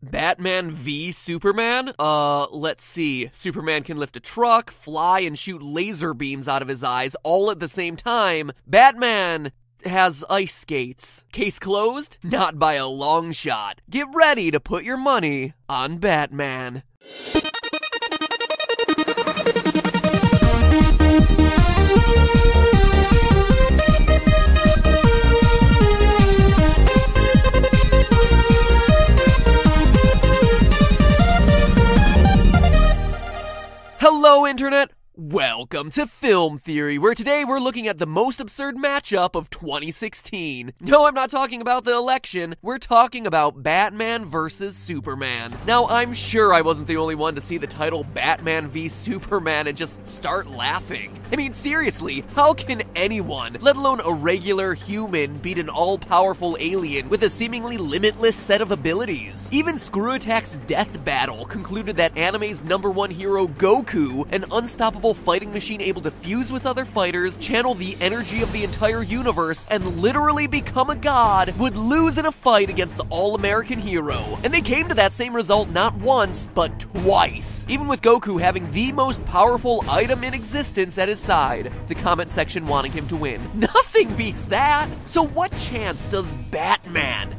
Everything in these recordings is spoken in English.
Batman v Superman? Let's see. Superman can lift a truck, fly, and shoot laser beams out of his eyes all at the same time. Batman has ice skates. Case closed? Not by a long shot. Get ready to put your money on Batman. Hello, Internet! Welcome to Film Theory, where today we're looking at the most absurd matchup of 2016. No, I'm not talking about the election. We're talking about Batman versus Superman. Now, I'm sure I wasn't the only one to see the title Batman v Superman and just start laughing. I mean, seriously, how can anyone, let alone a regular human, beat an all-powerful alien with a seemingly limitless set of abilities? Even Screw Attack's Death Battle concluded that anime's #1 hero Goku, an unstoppable fighting machine able to fuse with other fighters, channel the energy of the entire universe, and literally become a god, would lose in a fight against the all-American hero. And they came to that same result not once, but twice. Even with Goku having the most powerful item in existence at his side, the comment section wanting him to win. Nothing beats that! So what chance does Batman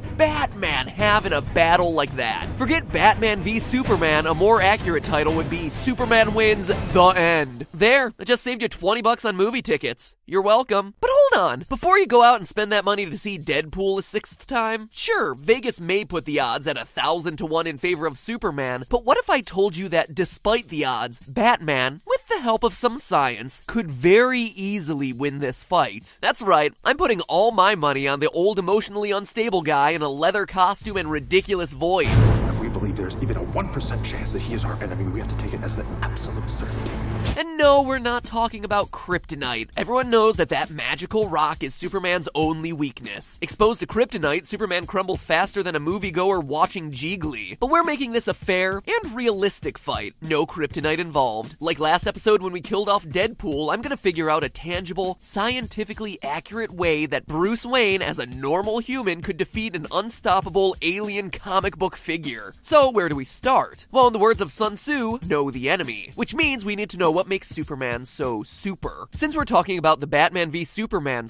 have in a battle like that? Forget Batman v Superman, a more accurate title would be Superman wins the end. There, I just saved you $20 on movie tickets. You're welcome. But hold on, before you go out and spend that money to see Deadpool a 6th time, sure, Vegas may put the odds at 1,000 to 1 in favor of Superman, but what if I told you that despite the odds, Batman, with the help of some science, could very easily win this fight? That's right, I'm putting all my money on the old emotionally unstable guy in a leather costume and ridiculous voice. If we believe there's even a 1% chance that he is our enemy, we have to take it as an absolute certainty. And no, we're not talking about kryptonite. Everyone knows that magical rock is Superman's only weakness. Exposed to kryptonite, Superman crumbles faster than a moviegoer watching Jiggly. But we're making this a fair and realistic fight. No kryptonite involved. Like last episode when we killed off Deadpool, I'm gonna figure out a tangible, scientifically accurate way that Bruce Wayne, as a normal human, could defeat an unstoppable alien comic book figure. So where do we start? Well, in the words of Sun Tzu, know the enemy. Which means we need to know what makes Superman so super. Since we're talking about the Batman v Superman,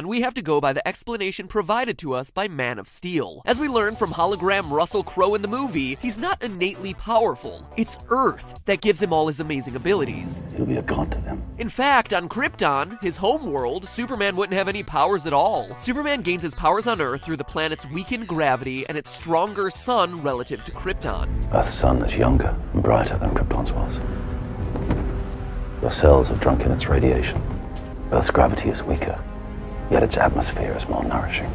we have to go by the explanation provided to us by Man of Steel. As we learn from hologram Russell Crowe in the movie, he's not innately powerful. It's Earth that gives him all his amazing abilities. You'll be a god to them. In fact, on Krypton, his home world, Superman wouldn't have any powers at all. Superman gains his powers on Earth through the planet's weakened gravity and its stronger sun relative to Krypton. Earth's sun is younger and brighter than Krypton's was. Your cells have drunk in its radiation. Earth's gravity is weaker, yet its atmosphere is more nourishing.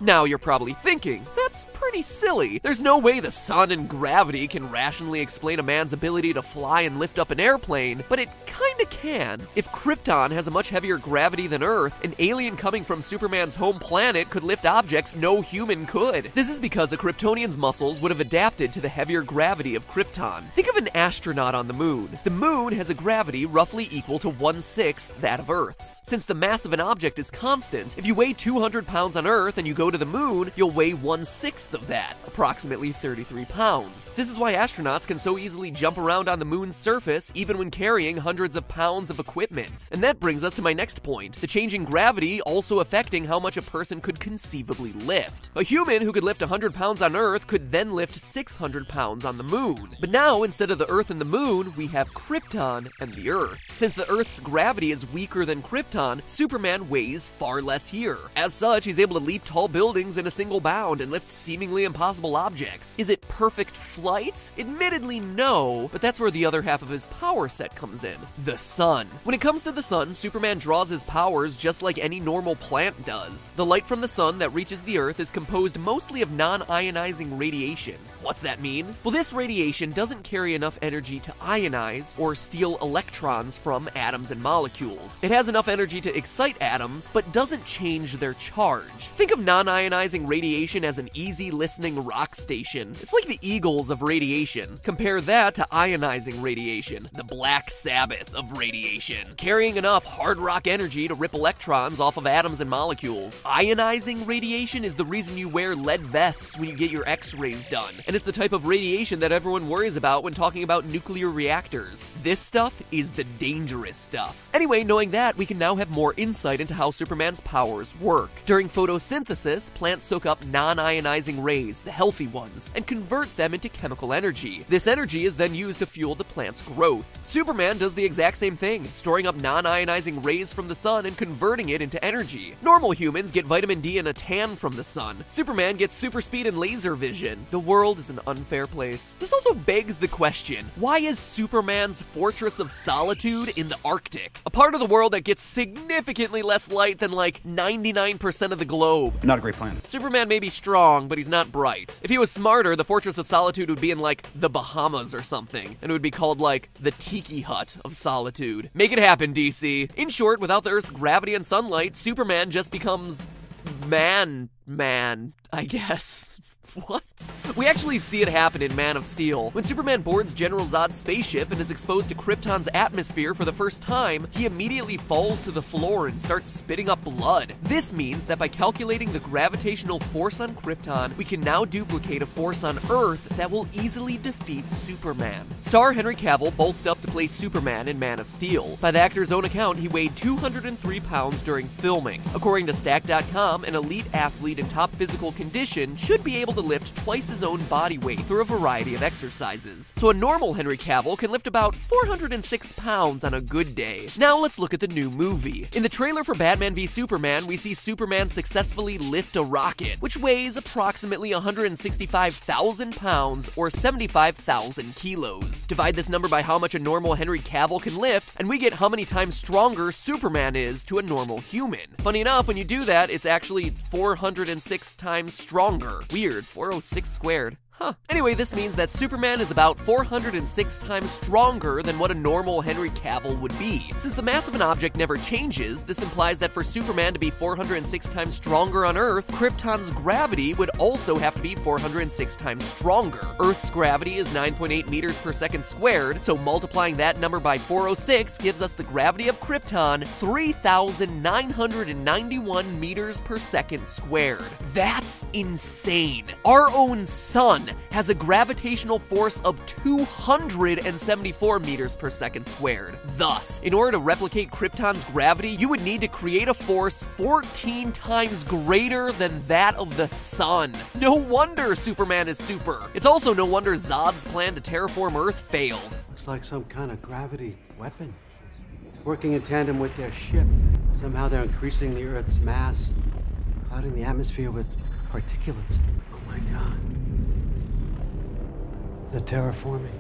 Now you're probably thinking, that's pretty silly. There's no way the sun and gravity can rationally explain a man's ability to fly and lift up an airplane, but it kinda can. If Krypton has a much heavier gravity than Earth, an alien coming from Superman's home planet could lift objects no human could. This is because a Kryptonian's muscles would have adapted to the heavier gravity of Krypton. Think of an astronaut on the moon. The moon has a gravity roughly equal to 1/6 that of Earth's. Since the mass of an object is constant, if you weigh 200 pounds on Earth and you go to the moon, you'll weigh 1/6 of that, approximately 33 pounds. This is why astronauts can so easily jump around on the moon's surface, even when carrying hundreds of pounds of equipment. And that brings us to my next point, the changing gravity also affecting how much a person could conceivably lift. A human who could lift 100 pounds on Earth could then lift 600 pounds on the moon. But now, instead of the Earth and the moon, we have Krypton and the Earth. Since the Earth's gravity is weaker than Krypton, Superman weighs far less here. As such, he's able to leap tall buildings in a single bound and lift seemingly impossible objects. Is it perfect flight? Admittedly, no, but that's where the other half of his power set comes in. The sun. When it comes to the sun, Superman draws his powers just like any normal plant does. The light from the sun that reaches the Earth is composed mostly of non-ionizing radiation. What's that mean? Well, this radiation doesn't carry enough energy to ionize or steal electrons from atoms and molecules. It has enough energy to excite atoms, but doesn't change their charge. Think of non-ionizing radiation as an easy listening rock station. It's like the Eagles of radiation. Compare that to ionizing radiation, the Black Sabbath of of radiation, carrying enough hard rock energy to rip electrons off of atoms and molecules. Ionizing radiation is the reason you wear lead vests when you get your x-rays done, and it's the type of radiation that everyone worries about when talking about nuclear reactors. This stuff is the dangerous stuff. Anyway, knowing that, we can now have more insight into how Superman's powers work. During photosynthesis, plants soak up non-ionizing rays, the healthy ones, and convert them into chemical energy. This energy is then used to fuel the plant's growth. Superman does the exact same thing, storing up non-ionizing rays from the sun and converting it into energy. Normal humans get vitamin D and a tan from the sun. Superman gets super speed and laser vision. The world is an unfair place. This also begs the question, why is Superman's Fortress of Solitude in the Arctic? A part of the world that gets significantly less light than like 99% of the globe. Not a great plan. Superman may be strong, but he's not bright. If he was smarter, the Fortress of Solitude would be in like the Bahamas or something, and it would be called like the Tiki Hut of Solitude. Make it happen, DC. In short, without the Earth's gravity and sunlight, Superman just becomes man, I guess. What? We actually see it happen in Man of Steel. When Superman boards General Zod's spaceship and is exposed to Krypton's atmosphere for the first time, he immediately falls to the floor and starts spitting up blood. This means that by calculating the gravitational force on Krypton, we can now duplicate a force on Earth that will easily defeat Superman. Star Henry Cavill bulked up to play Superman in Man of Steel. By the actor's own account, he weighed 203 pounds during filming. According to Stack.com, an elite athlete in top physical condition should be able to lift twice his own body weight through a variety of exercises. So a normal Henry Cavill can lift about 406 pounds on a good day. Now let's look at the new movie. In the trailer for Batman v Superman, we see Superman successfully lift a rocket, which weighs approximately 165,000 pounds or 75,000 kilos. Divide this number by how much a normal Henry Cavill can lift, and we get how many times stronger Superman is to a normal human. Funny enough, when you do that, it's actually 406 times stronger. Weird. 406 squared. Huh. Anyway, this means that Superman is about 406 times stronger than what a normal Henry Cavill would be. Since the mass of an object never changes, this implies that for Superman to be 406 times stronger on Earth, Krypton's gravity would also have to be 406 times stronger. Earth's gravity is 9.8 meters per second squared, so multiplying that number by 406 gives us the gravity of Krypton 3,991 meters per second squared. That's insane. Our own sun has a gravitational force of 274 meters per second squared. Thus, in order to replicate Krypton's gravity, you would need to create a force 14 times greater than that of the sun. No wonder Superman is super. It's also no wonder Zod's plan to terraform Earth failed. Looks like some kind of gravity weapon. It's working in tandem with their ship. Somehow they're increasing the Earth's mass, clouding the atmosphere with particulates. Oh my God. The terraforming.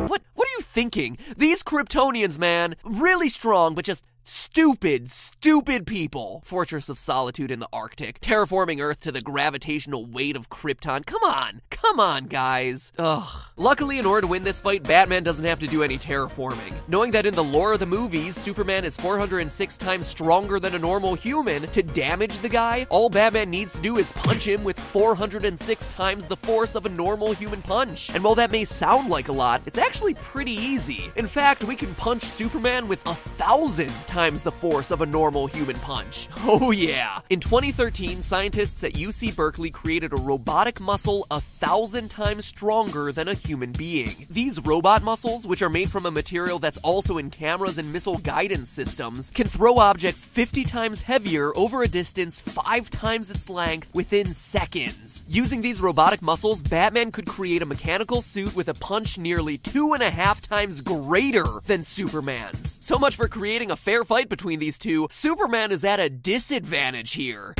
What are you thinking? These Kryptonians, man, really strong, but just stupid people. Fortress of Solitude in the Arctic, terraforming Earth to the gravitational weight of Krypton. Come on, guys. Ugh. Luckily, in order to win this fight, Batman doesn't have to do any terraforming. Knowing that in the lore of the movies, Superman is 406 times stronger than a normal human, to damage the guy, all Batman needs to do is punch him with 406 times the force of a normal human punch. And while that may sound like a lot, it's actually pretty easy. In fact, we can punch Superman with 1,000 times the force of a normal human punch. Oh yeah. In 2013, scientists at UC Berkeley created a robotic muscle 1,000 times stronger than a human being. These robot muscles, which are made from a material that's also in cameras and missile guidance systems, can throw objects 50 times heavier over a distance 5 times its length within seconds. Using these robotic muscles, Batman could create a mechanical suit with a punch nearly 2.5 times greater than Superman's. So much for creating a fair fight between these two. Superman is at a disadvantage here.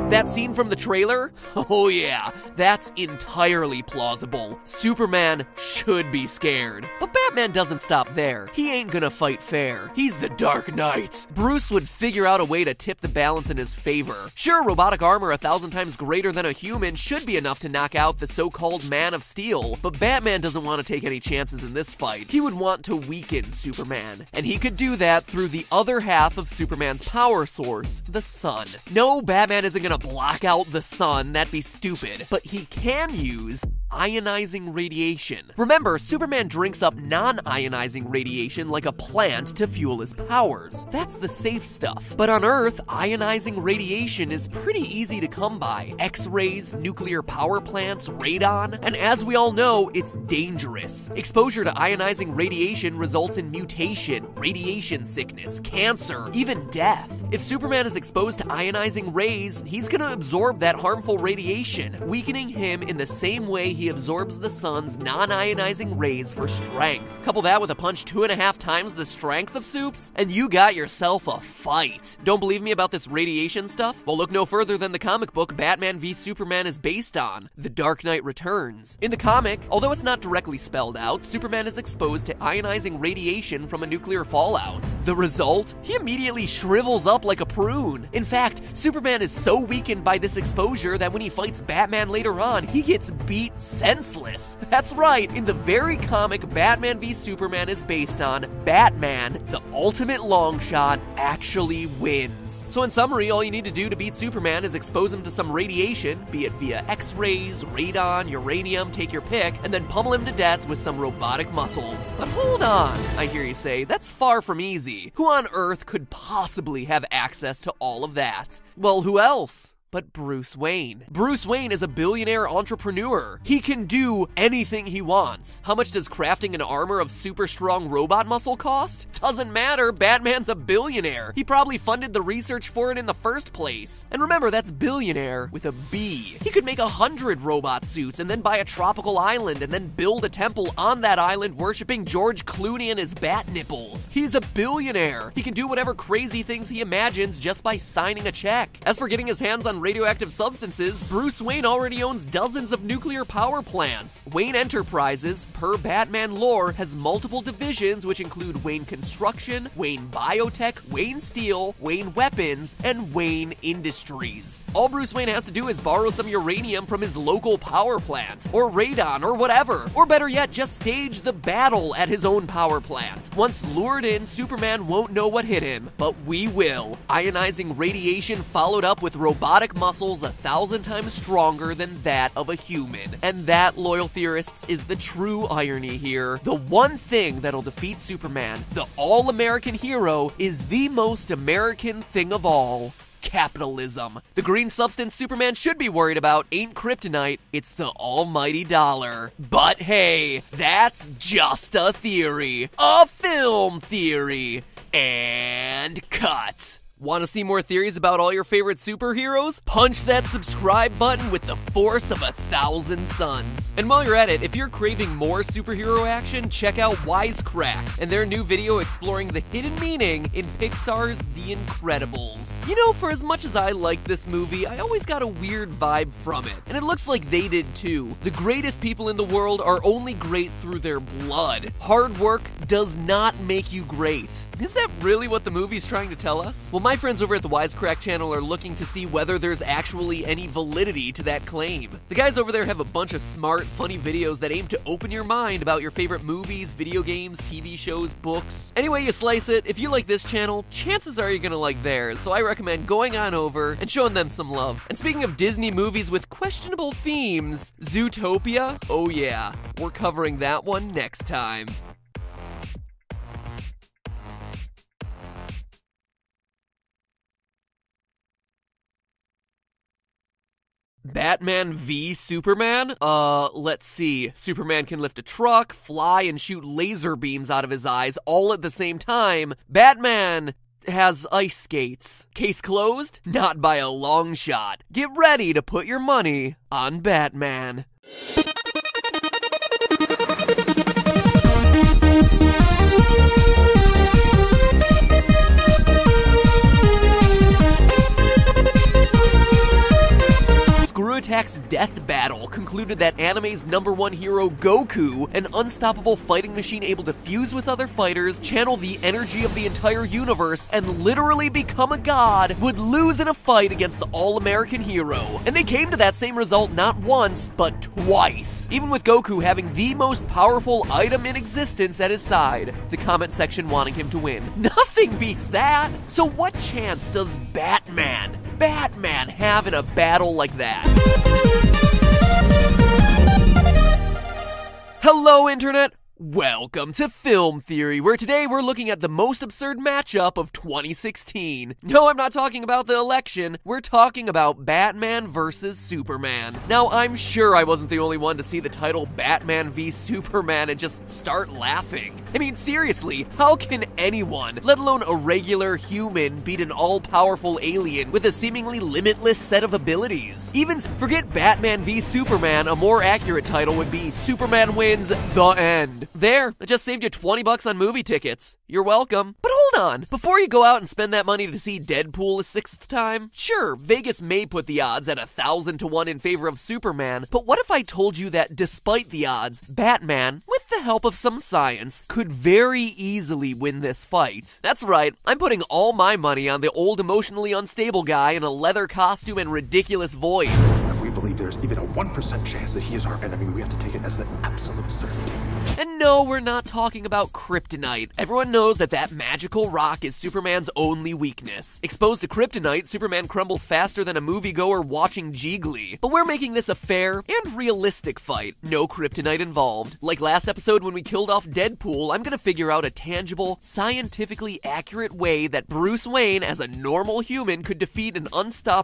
That scene from the trailer? Oh yeah, that's entirely plausible. Superman should be scared. But Batman doesn't stop there. He ain't gonna fight fair. He's the Dark Knight. Bruce would figure out a way to tip the balance in his favor. Sure, robotic armor 1,000 times greater than a human should be enough to knock out the so-called Man of Steel, but Batman doesn't want to take any chances in this fight. He would want to weaken Superman. And he could do that through the other half of Superman's power source, the sun. No, Batman isn't gonna block out the sun, that'd be stupid. But he can use ionizing radiation. Remember, Superman drinks up non-ionizing radiation like a plant to fuel his powers. That's the safe stuff. But on Earth, ionizing radiation is pretty easy to come by. X-rays, nuclear power plants, radon, and as we all know, it's dangerous. Exposure to ionizing radiation results in mutation, radiation sickness, cancer, even death. If Superman is exposed to ionizing rays, he's gonna absorb that harmful radiation, weakening him in the same way he absorbs the sun's non-ionizing rays for strength. Couple that with a punch 2.5 times the strength of Supes, and you got yourself a fight. Don't believe me about this radiation stuff? Well, look no further than the comic book Batman v Superman is based on, The Dark Knight Returns. In the comic, although it's not directly spelled out, Superman is exposed to ionizing radiation from a nuclear fallout. The result? He immediately shrivels up like a prune. In fact, Superman is so weakened by this exposure that when he fights Batman later on, he gets beat senseless. That's right, in the very comic Batman v Superman is based on, Batman, the ultimate long shot, actually wins. So in summary, all you need to do to beat Superman is expose him to some radiation, be it via X-rays, radon, uranium, take your pick, and then pummel him to death with some robotic muscles. But hold on, I hear you say, that's far from easy. Who on Earth could possibly have access to all of that? Well, who else? But Bruce Wayne. Bruce Wayne is a billionaire entrepreneur. He can do anything he wants. How much does crafting an armor of super strong robot muscle cost? Doesn't matter, Batman's a billionaire. He probably funded the research for it in the first place. And remember, that's billionaire with a B. He could make 100 robot suits and then buy a tropical island and then build a temple on that island worshipping George Clooney and his bat nipples. He's a billionaire. He can do whatever crazy things he imagines just by signing a check. As for getting his hands on radioactive substances, Bruce Wayne already owns dozens of nuclear power plants. Wayne Enterprises, per Batman lore, has multiple divisions which include Wayne Construction, Wayne Biotech, Wayne Steel, Wayne Weapons, and Wayne Industries. All Bruce Wayne has to do is borrow some uranium from his local power plant, or radon, or whatever. Or better yet, just stage the battle at his own power plant. Once lured in, Superman won't know what hit him, but we will. Ionizing radiation followed up with robotic muscles 1,000 times stronger than that of a human. And that, loyal theorists, is the true irony here. The one thing that'll defeat Superman, the all-American hero, is the most American thing of all: capitalism. The green substance Superman should be worried about ain't kryptonite, it's the almighty dollar. But hey, that's just a theory. A film theory. And cut. Want to see more theories about all your favorite superheroes? Punch that subscribe button with the force of 1,000 suns. And while you're at it, if you're craving more superhero action, check out Wisecrack and their new video exploring the hidden meaning in Pixar's The Incredibles. You know, for as much as I like this movie, I always got a weird vibe from it. And it looks like they did too. The greatest people in the world are only great through their blood. Hard work does not make you great. Is that really what the movie's trying to tell us? Well, my friends over at the Wisecrack channel are looking to see whether there's actually any validity to that claim. The guys over there have a bunch of smart, funny videos that aim to open your mind about your favorite movies, video games, TV shows, books. Any way you slice it, if you like this channel, chances are you're gonna like theirs, so I recommend going on over and showing them some love. And speaking of Disney movies with questionable themes, Zootopia? Oh yeah, we're covering that one next time. Batman v Superman? Let's see. Superman can lift a truck, fly, and shoot laser beams out of his eyes all at the same time. Batman has ice skates. Case closed? Not by a long shot. Get ready to put your money on Batman. Attack's death battle concluded that anime's #1 hero Goku, an unstoppable fighting machine able to fuse with other fighters, channel the energy of the entire universe, and literally become a god, would lose in a fight against the all-American hero. And they came to that same result not once, but twice, even with Goku having the most powerful item in existence at his side, the comment section wanting him to win. Nothing beats that! So what chance does Batman have in a battle like that? Hello, Internet! Welcome to Film Theory, where today we're looking at the most absurd matchup of 2016. No, I'm not talking about the election. We're talking about Batman versus Superman. Now, I'm sure I wasn't the only one to see the title Batman v Superman and just start laughing. I mean, seriously, how can anyone, let alone a regular human, beat an all-powerful alien with a seemingly limitless set of abilities? Even forget Batman v Superman, a more accurate title would be Superman Wins The End. There, I just saved you $20 on movie tickets. You're welcome. But hold on, before you go out and spend that money to see Deadpool a 6th time, sure, Vegas may put the odds at 1,000 to 1 in favor of Superman, but what if I told you that despite the odds, Batman, with the help of some science, could very easily win this fight? That's right, I'm putting all my money on the old emotionally unstable guy in a leather costume and ridiculous voice. If we believe there's even a 1% chance that he is our enemy, we have to take it as an absolute certainty. And no, we're not talking about kryptonite. Everyone knows that magical rock is Superman's only weakness. Exposed to kryptonite, Superman crumbles faster than a moviegoer watching Jiggly. But we're making this a fair and realistic fight. No kryptonite involved. Like last episode when we killed off Deadpool, I'm gonna figure out a tangible, scientifically accurate way that Bruce Wayne, as a normal human, could defeat an unstoppable